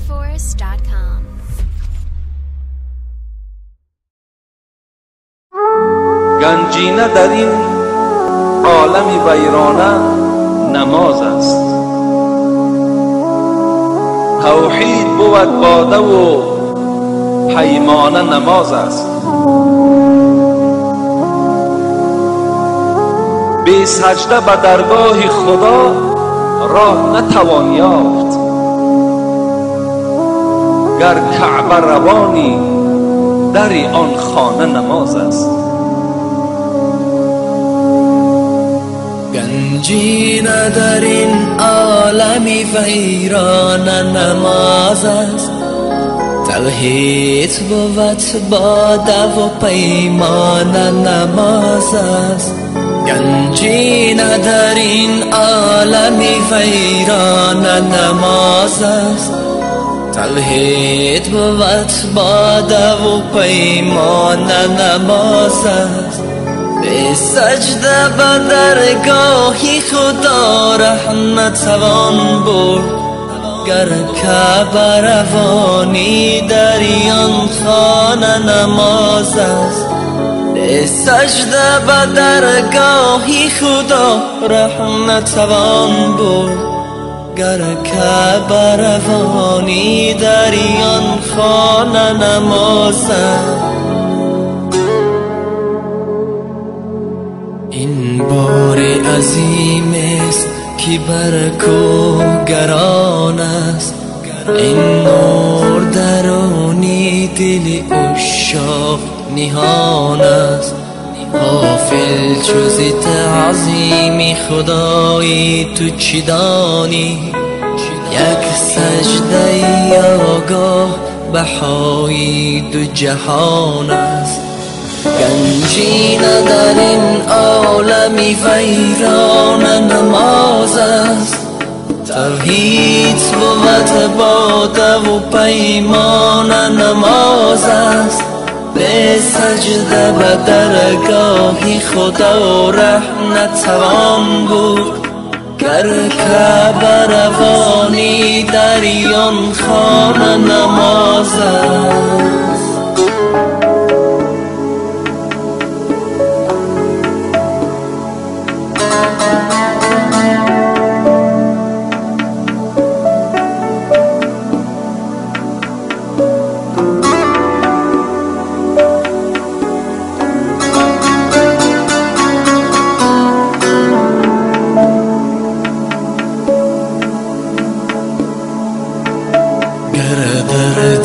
TheForest.com. گنجینه در این عالم ویرانه نماز است. توحید بود باده و پیمانه نماز است. بی سجده به درگاه خدا راه نتوان یافت. گر کعبه روانی در آن خانه نماز است. گنجینه در این عالمی ویران نماز است. توحید بود باده و پیمان نماز است. گنجینه در این عالمی ویران نماز است. توحید بود باده و پیمان نماز است. به سجده به درگاهی خدا رحمت توان برد. گر کعبه روانی در آن خانه نماز است. به سجده به درگاهی خدا رحمت توان برد. گر کعبه روانی در آن خانه نماز است. این بار عظیم است که بر کوه گران است. این نور درونی دل عشاق نهان است. غافل جز تعظیم خدای تو چی دانی؟ یک سجده آگاه بهای دو جهان است. گنجینه در این عالمی ویران نماز است. توحید بود باده و پیمان نماز است. به سجده به درگاهی خدا رحمت توان بود. گر کعبه روانی در آن خانه نماز است.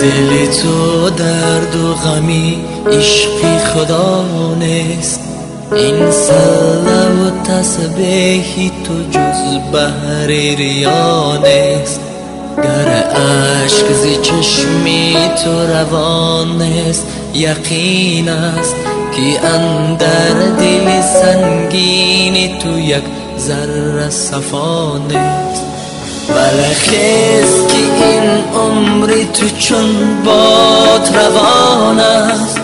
دل تو درد و غمی عشق خدا نیست. این صله و تسبیح تو جز بحر ریا نیست. گر عشق ز چشمی تو روان نیست. یقین است که اندر دل سنگین تو یک ذره صفا نیست. بلخیز که این عمر تو چون باد روان است.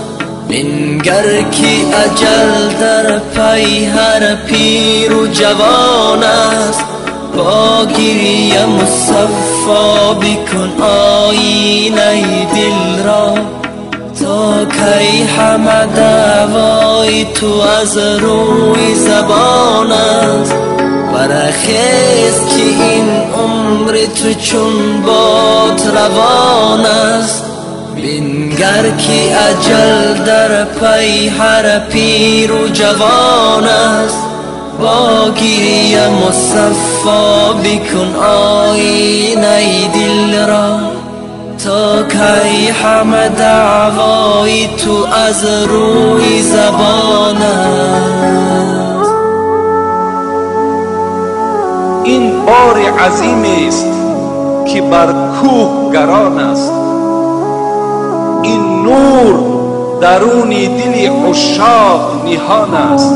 بنگر که اجل در پی هر پیر و جوان است. با گریه مصفا بکن آینه دل را. تا کی همه دعوای تو از روی زبان است. برخیز که این عمر تو چون باد روان است. بنگر که اجل در پی هر پیر و جوان است. با گریه مصفا بکن آینه دل را. تا کی همه دعوای تو از روی زبان است. این بار عظیم است که بر کوه گران است. این نور درونی دل عشاق نهان است.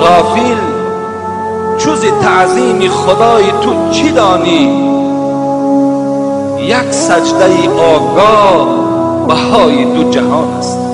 غافل جز تعظیم خدای تو چی دانی؟ یک سجده آگاه بهای دو جهان است.